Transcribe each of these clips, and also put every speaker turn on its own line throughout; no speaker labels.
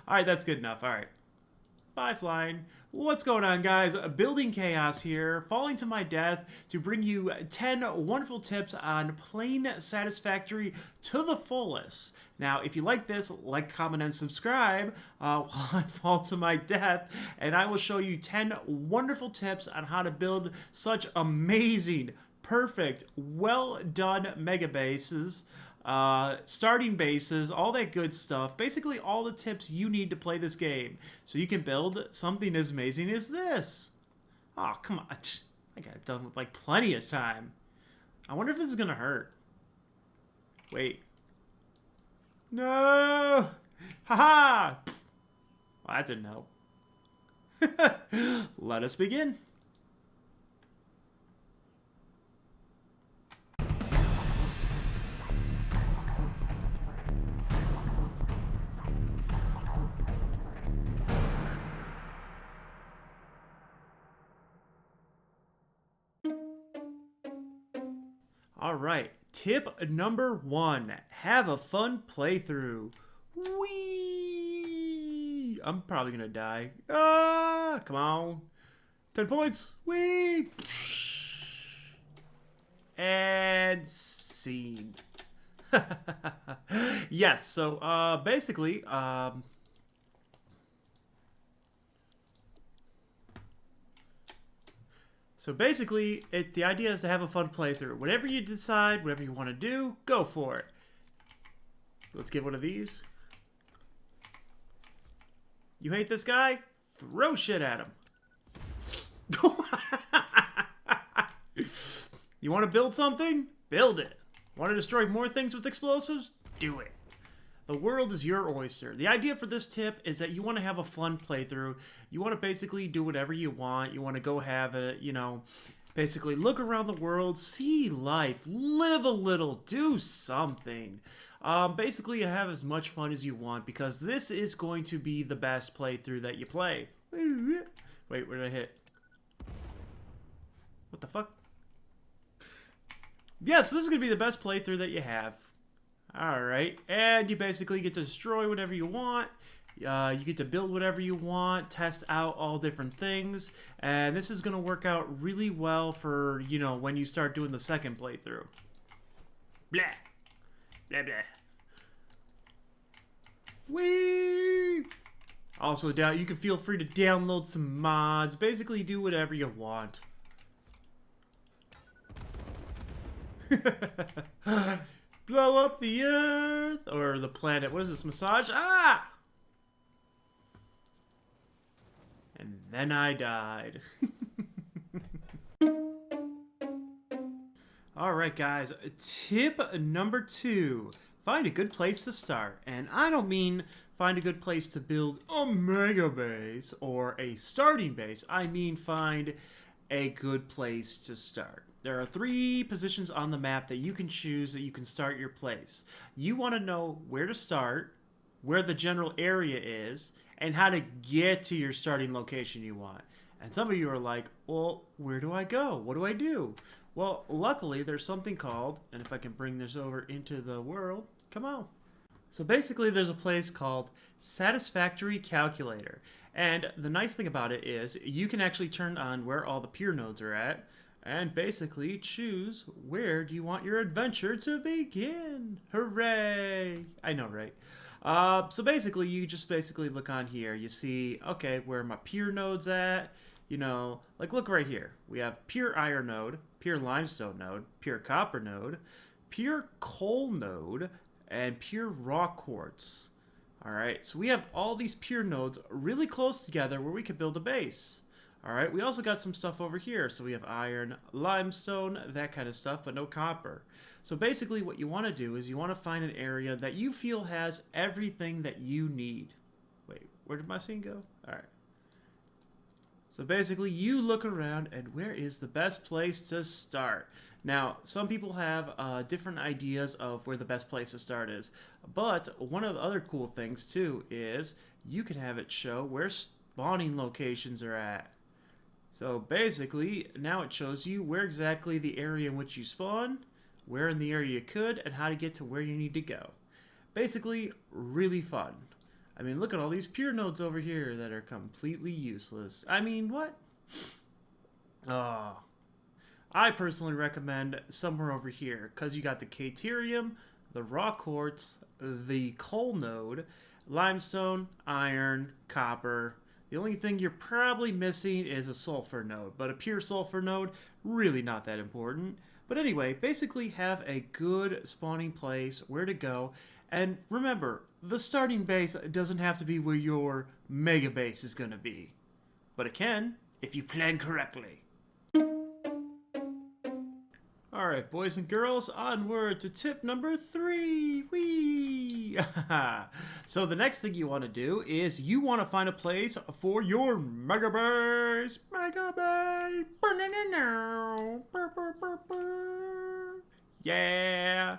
Alright, that's good enough. Alright. Bye, flying. What's going on, guys? Building Chaos here, falling to my death to bring you 10 wonderful tips on playing Satisfactory to the fullest. Now, if you like this, like, comment, and subscribe while I fall to my death, and I will show you 10 wonderful tips on how to build such amazing, perfect, well-done mega bases, starting bases, all that good stuff. Basically, all the tips you need to play this game so you can build something as amazing as this. Oh, come on. I got it done with like plenty of time. I wonder if this is gonna hurt. Wait. No! Haha! Well, that didn't help. Let us begin. Alright, tip number 1. Have a fun playthrough. Whee! I'm probably gonna die. Ah! Come on. 10 points. Whee! And scene. Yes, so basically, the idea is to have a fun playthrough. Whatever you decide, whatever you want to do, go for it. Let's get one of these. You hate this guy? Throw shit at him. You want to build something? Build it. Want to destroy more things with explosives? Do it. The world is your oyster. The idea for this tip is that you want to have a fun playthrough. You want to basically do whatever you want. You want to go have it, you know, basically look around the world, see life, live a little, do something. Basically, have as much fun as you want because this is going to be the best playthrough that you play. Wait, where did I hit? What the fuck? Yeah, so this is going to be the best playthrough that you have. Alright, and you basically get to destroy whatever you want. You get to build whatever you want, test out all different things, and this is going to work out really well for, you know, when you start doing the second playthrough. Blah. Blah, blah. Whee! Also, you can feel free to download some mods. Basically, do whatever you want. Blow up the earth or the planet. What is this? Massage? Ah! And then I died. Alright, guys. Tip number 2. Find a good place to start. And I don't mean find a good place to build a mega base or a starting base. I mean find a good place to start. There are 3 positions on the map that you can choose that you can start your place. You want to know where to start, where the general area is, and how to get to your starting location you want. And some of you are like, well, where do I go? What do I do? Well, luckily, there's something called, and if I can bring this over into the world, come on. So basically, there's a place called Satisfactory Calculator. And the nice thing about it is you can actually turn on where all the peer nodes are at, and basically choose where do you want your adventure to begin. Hooray! I know, right? So basically, you just look on here. You see, okay, where my peer node's at. You know, like look right here. We have pure iron node, pure limestone node, pure copper node, pure coal node, and pure raw quartz. Alright, so we have all these pure nodes really close together where we could build a base. Alright, we also got some stuff over here. So we have iron, limestone, that kind of stuff, but no copper. So basically what you want to do is you want to find an area that you feel has everything that you need. Wait, where did my scene go? Alright. So basically you look around and where is the best place to start? Now, some people have different ideas of where the best place to start is. But one of the other cool things too is you can have it show where spawning locations are at. So basically, now it shows you where exactly the area in which you spawn, where in the area you could, and how to get to where you need to go. Basically, really fun. I mean, look at all these pure nodes over here that are completely useless. I mean, what? Oh, I personally recommend somewhere over here because you got the Caterium, the raw quartz, the coal node, limestone, iron, copper. The only thing you're probably missing is a sulfur node, but a pure sulfur node, really not that important. But anyway, basically have a good spawning place where to go. And remember, the starting base doesn't have to be where your mega base is going to be. But it can, if you plan correctly. Alright, boys and girls, onward to tip number 3. Whee! So the next thing you want to do is you want to find a place for your mega base. Mega base! Yeah!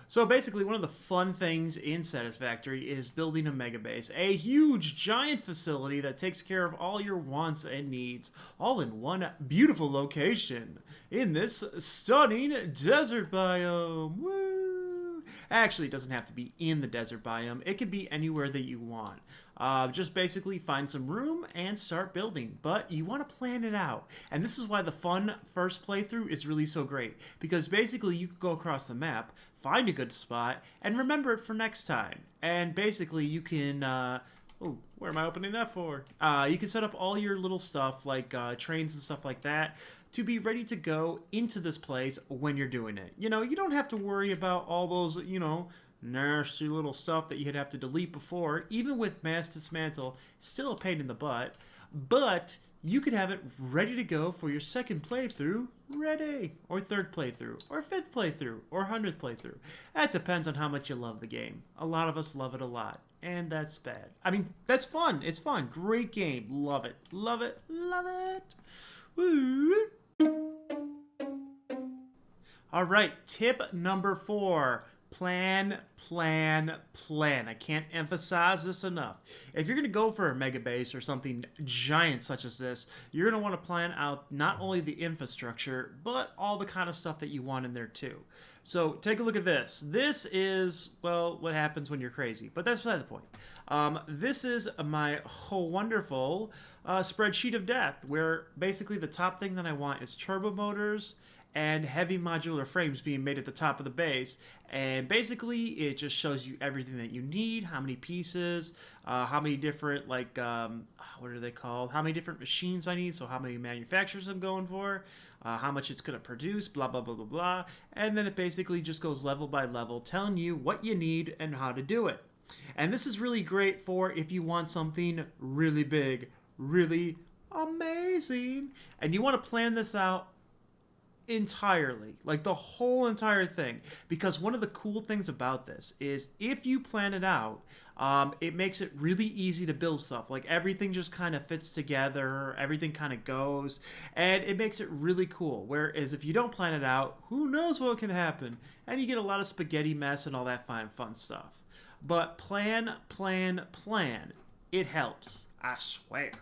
So basically, one of the fun things in Satisfactory is building a mega base, a huge, giant facility that takes care of all your wants and needs, all in one beautiful location, in this stunning desert biome. Woo! Actually, it doesn't have to be in the desert biome. It can be anywhere that you want. Just basically find some room and start building. But you want to plan it out. And this is why the fun first playthrough is really so great. Because basically you can go across the map, find a good spot, and remember it for next time. And basically you can... oh, where am I opening that for? You can set up all your little stuff, like trains and stuff like that, to be ready to go into this place when you're doing it. You know, you don't have to worry about all those, you know, nasty little stuff that you'd have to delete before. Even with mass dismantle, still a pain in the butt. But you could have it ready to go for your second playthrough ready. Or third playthrough. Or fifth playthrough. Or 100th playthrough. That depends on how much you love the game. A lot of us love it a lot. And that's bad. I mean, that's fun. It's fun. Great game. Love it. Love it. Love it. Woo! Alright, tip number 4. Plan, plan, plan. I can't emphasize this enough. If you're going to go for a mega base or something giant such as this, you're going to want to plan out not only the infrastructure, but all the kind of stuff that you want in there too. So take a look at this. This is, well, what happens when you're crazy. But that's beside the point. This is my wonderful spreadsheet of death, where basically the top thing that I want is turbo motors and heavy modular frames being made at the top of the base. And basically, it just shows you everything that you need, how many pieces, how many different, like, what are they called? How many different machines I need, so how many manufacturers I'm going for, how much it's going to produce, blah, blah, blah, blah, blah. And then it basically just goes level by level, telling you what you need and how to do it. And this is really great for if you want something really big, really amazing, and you want to plan this out entirely, like the whole entire thing, because one of the cool things about this is if you plan it out, it makes it really easy to build stuff. Like everything just kind of fits together, everything kind of goes, and it makes it really cool. Whereas if you don't plan it out, who knows what can happen, and you get a lot of spaghetti mess and all that fun stuff. But plan, plan, plan. It helps, I swear.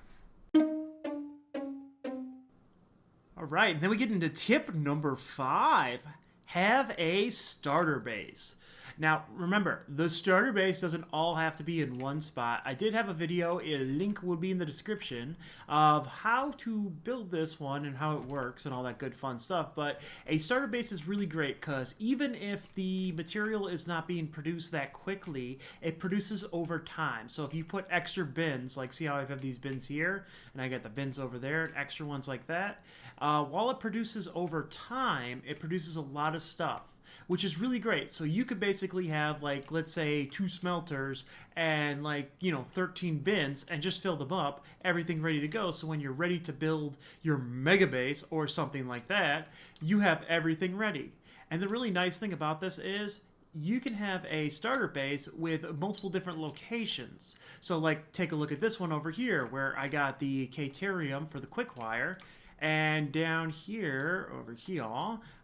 Alright, then we get into tip number 5. Have a starter base. Now, remember, the starter base doesn't all have to be in one spot. I did have a video, a link will be in the description, of how to build this one and how it works and all that good fun stuff. But a starter base is really great because even if the material is not being produced that quickly, it produces over time. So if you put extra bins, like see how I have these bins here, and I got the bins over there, and extra ones like that, while it produces over time, it produces a lot of stuff, which is really great. So you could basically have, like, let's say 2 smelters and, like, you know, 13 bins and just fill them up, everything ready to go. So when you're ready to build your mega base or something like that, you have everything ready. And the really nice thing about this is you can have a starter base with multiple different locations. So, like, take a look at this one over here where I got the Caterium for the quick wire. And down here, over here,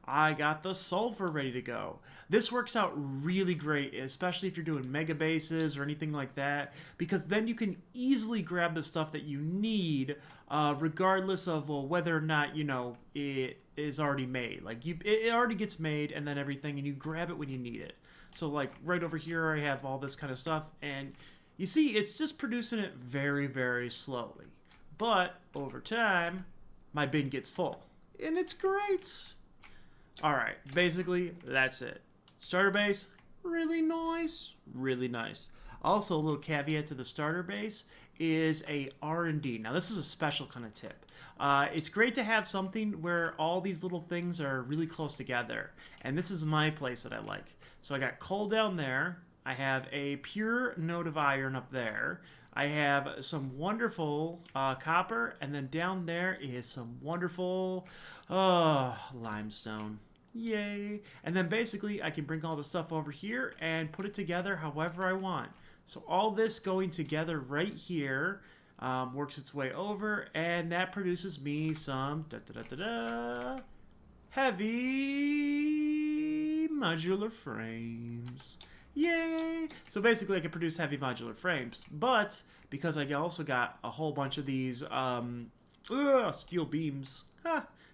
I got the sulfur ready to go. This works out really great, especially if you're doing mega bases or anything like that, because then you can easily grab the stuff that you need, regardless of whether or not, you know, it is already made. Like, it already gets made and then everything, and you grab it when you need it. So, like, right over here, I have all this kind of stuff, and You see, it's just producing it very, very slowly. But over time, my bin gets full. And it's great. Alright, basically, that's it. Starter base, really nice. Really nice. Also, a little caveat to the starter base is a R&D. Now, this is a special kind of tip. It's great to have something where all these little things are really close together. And this is my place that I like. So I got coal down there. I have a pure node of iron up there. I have some wonderful copper. And then down there is some wonderful limestone. Yay. And then basically I can bring all the stuff over here and put it together however I want. So all this going together right here works its way over, and that produces me some heavy modular frames. Yay! So basically I can produce heavy modular frames, but because I also got a whole bunch of these steel beams,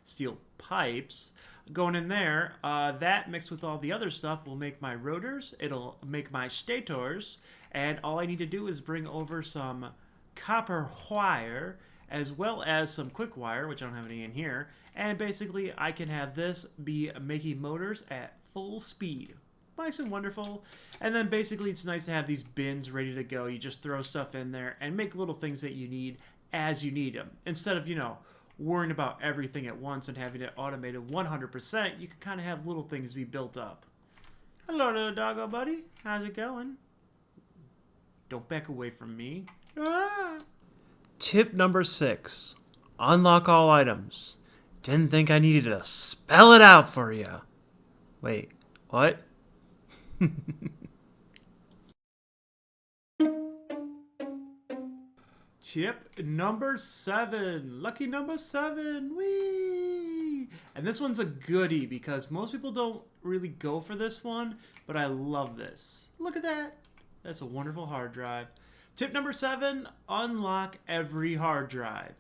steel pipes, going in there, that mixed with all the other stuff will make my rotors, it'll make my stators, and all I need to do is bring over some copper wire, as well as some quick wire, which I don't have any in here, and basically I can have this be making motors at full speed. Nice and wonderful. And then basically it's nice to have these bins ready to go. You just throw stuff in there and make little things that you need as you need them. Instead of, worrying about everything at once and having it automated 100%, you can kind of have little things be built up. Hello, little doggo buddy. How's it going? Don't back away from me. Ah. Tip number 6. Unlock all items. Didn't think I needed to spell it out for you. Wait, what? Tip number 7. Lucky number 7. Whee! And this one's a goodie because most people don't really go for this one, but I love this. Look at that. That's a wonderful hard drive. Tip number 7, unlock every hard drive.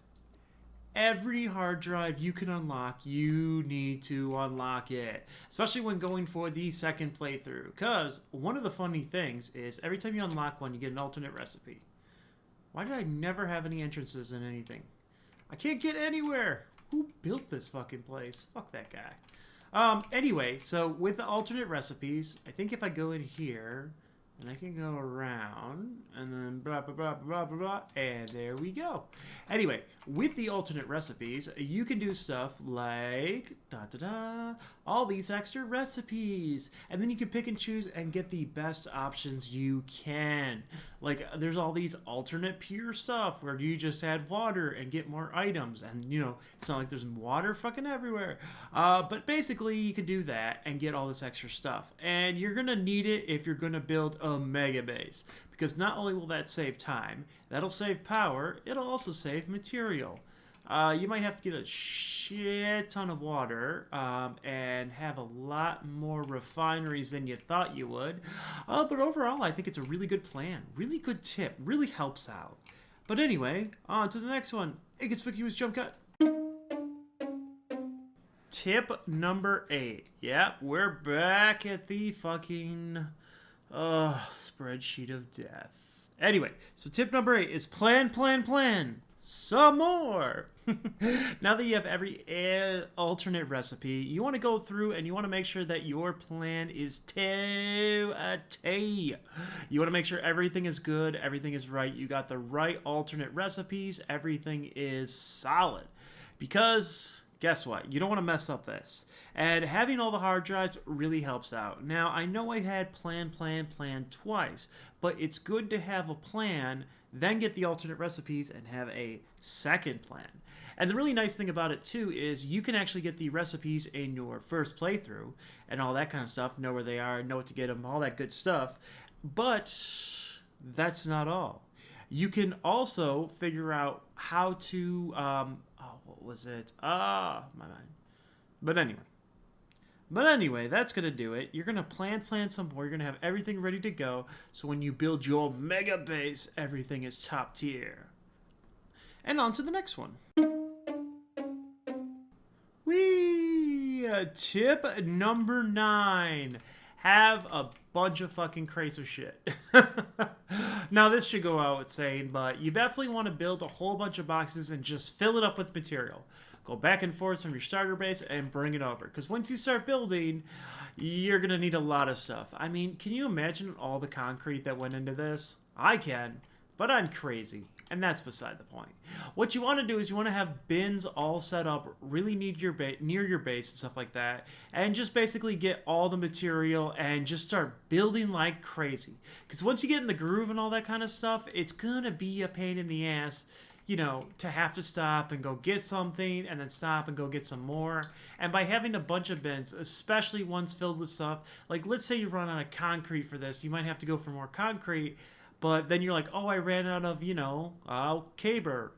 Every hard drive you can unlock, you need to unlock it. Especially when going for the second playthrough. Because one of the funny things is every time you unlock one, you get an alternate recipe. Why did I never have any entrances in anything? I can't get anywhere. Who built this fucking place? Fuck that guy. Anyway, so with the alternate recipes, I think if I go in here, and I can go around, and then blah, blah, blah, blah, blah, blah, and there we go. Anyway, with the alternate recipes, you can do stuff like, all these extra recipes. And then you can pick and choose and get the best options you can. Like, there's all these alternate pure stuff where you just add water and get more items. And, it's not like there's water fucking everywhere. But basically, you can do that and get all this extra stuff. And you're going to need it if you're going to build a mega base, because not only will that save time, that'll save power, it'll also save material. You might have to get a shit ton of water and have a lot more refineries than you thought you would, but overall I think it's a really good plan, really good tip, really helps out. But anyway, on to the next one. Inconspicuous jump cut. Tip number 8. Yep, we're back at the fucking spreadsheet of death. Anyway, so tip number 8 is plan some more. Now that you have every alternate recipe, you want to go through and you want to make sure that your plan is to a T. You want to make sure everything is good, everything is right, you got the right alternate recipes, everything is solid. Because guess what? You don't want to mess up this. And having all the hard drives really helps out. Now, I know I had plan twice, but it's good to have a plan, then get the alternate recipes and have a second plan. And the really nice thing about it too is you can actually get the recipes in your first playthrough and all that kind of stuff, know where they are, know what to get them, all that good stuff. But that's not all. You can also figure out how to, what was it? My mind. But anyway, that's going to do it. You're going to plan some more. You're going to have everything ready to go. So when you build your mega base, everything is top tier. And on to the next one. Tip number 9. Have a bunch of fucking crates of shit. Now, this should go out saying, but you definitely want to build a whole bunch of boxes and just fill it up with material. Go back and forth from your starter base and bring it over. Because once you start building, you're going to need a lot of stuff. I mean, can you imagine all the concrete that went into this? I can, but I'm crazy. And that's beside the point. What you want to do is you want to have bins all set up really near your base and stuff like that. And just basically get all the material and just start building like crazy. Because once you get in the groove and all that kind of stuff, it's going to be a pain in the ass, you know, to have to stop and go get something and then stop and go get some more. And by having a bunch of bins, especially ones filled with stuff, like let's say you run out of concrete for this, you might have to go for more concrete. But then you're like, oh, I ran out of, you know, cables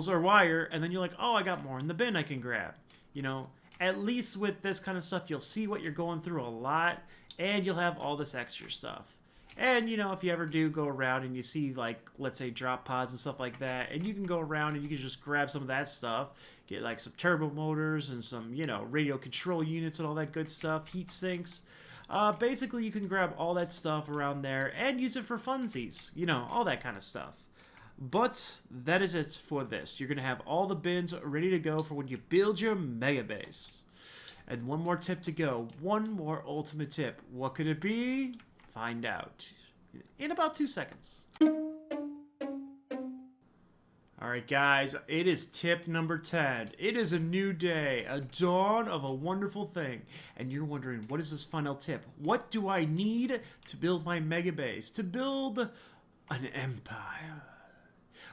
or wire. And then you're like, oh, I got more in the bin I can grab. You know, at least with this kind of stuff, you'll see what you're going through a lot. And you'll have all this extra stuff. And, you know, if you ever do go around and you see, like, let's say drop pods and stuff like that, and you can go around and you can just grab some of that stuff, get, like, some turbo motors and some, you know, radio control units and all that good stuff, heat sinks. Basically, you can grab all that stuff around there and use it for funsies, you know, all that kind of stuff. But that is it for this. You're going to have all the bins ready to go for when you build your mega base. And one more tip to go. One more ultimate tip. What could it be? Find out in about 2 seconds. Alright guys, it is tip number 10. It is a new day, a dawn of a wonderful thing. And you're wondering, what is this final tip? What do I need to build my mega base? To build an empire?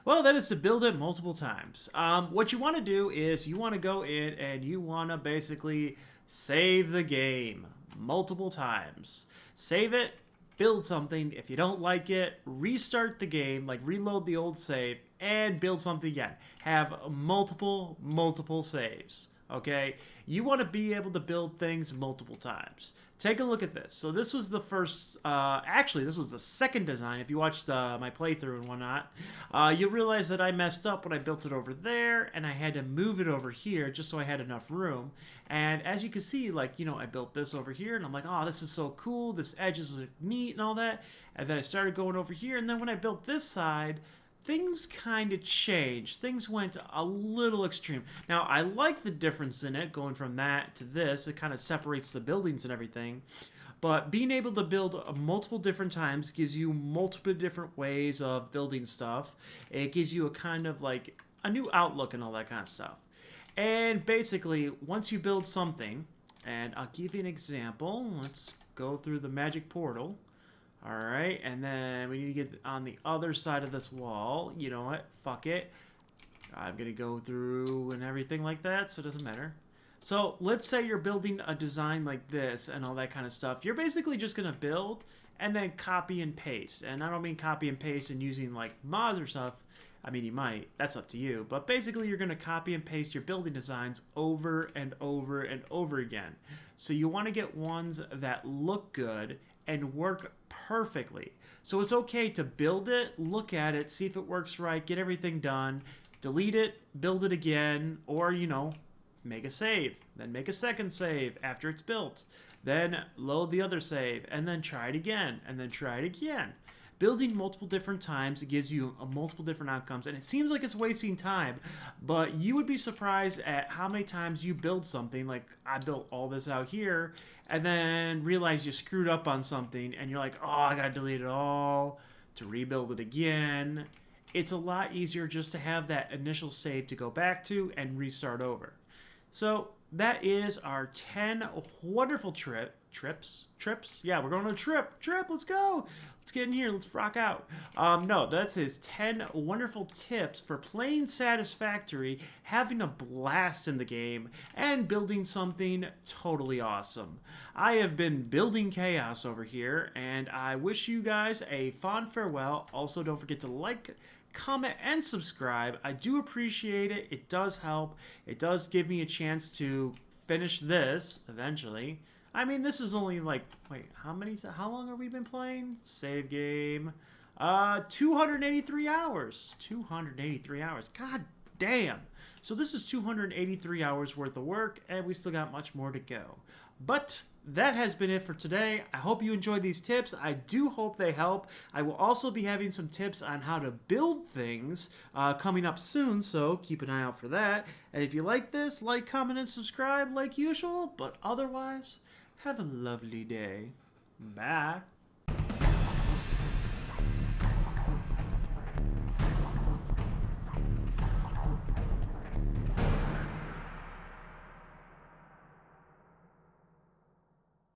Well, that is to build it multiple times. What you want to do is you want to go in and you want to basically save the game multiple times. Save it, build something. If you don't like it, restart the game, like reload the old save, and build something again. Have multiple saves, okay? You want to be able to build things multiple times. Take a look at this. So this was the first, actually this was the second design. If you watched my playthrough and whatnot, you'll realize that I messed up when I built it over there, and I had to move it over here just so I had enough room. And as you can see, like, you know, I built this over here, and I'm like, oh, this is so cool. This edge is neat and all that. And then I started going over here, and then when I built this side, things kind of changed. Things went a little extreme. Now, I like the difference in it, going from that to this. It kind of separates the buildings and everything. But being able to build multiple different times gives you multiple different ways of building stuff. It gives you a kind of like a new outlook and all that kind of stuff. And basically, once you build something, and I'll give you an example. Let's go through the magic portal. Alright, and then we need to get on the other side of this wall. You know what? Fuck it. I'm going to go through and everything like that, so it doesn't matter. So, let's say you're building a design like this and all that kind of stuff. You're basically just going to build and then copy and paste. And I don't mean copy and paste and using like mods or stuff. I mean, you might. That's up to you. But basically, you're going to copy and paste your building designs over and over and over again. So, you want to get ones that look good and work perfectly. So it's okay to build it, look at it, see if it works right, get everything done, delete it, build it again, or, you know, make a save. Then make a second save after it's built. Then load the other save, and then try it again, and then try it again. Building multiple different times, it gives you multiple different outcomes, and it seems like it's wasting time, but you would be surprised at how many times you build something, like I built all this out here, and then realize you screwed up on something, and you're like, oh, I gotta delete it all to rebuild it again. It's a lot easier just to have that initial save to go back to and restart over. So that is our 10 wonderful trips. Yeah, we're going on a trip. Let's go. Let's get in here. Let's rock out. No, that's his 10 wonderful tips for playing Satisfactory, having a blast in the game, and building something totally awesome. I have been building chaos over here, and I wish you guys a fond farewell. Also, don't forget to like, comment, and subscribe. I do appreciate it. It does help. It does give me a chance to finish this eventually. I mean, this is only like, wait, how long have we been playing? Save game. 283 hours. 283 hours. God damn. So this is 283 hours worth of work, and we still got much more to go. But that has been it for today. I hope you enjoyed these tips. I do hope they help. I will also be having some tips on how to build things coming up soon, so keep an eye out for that. And if you like this, like, comment, and subscribe like usual. But otherwise, have a lovely day. Bye.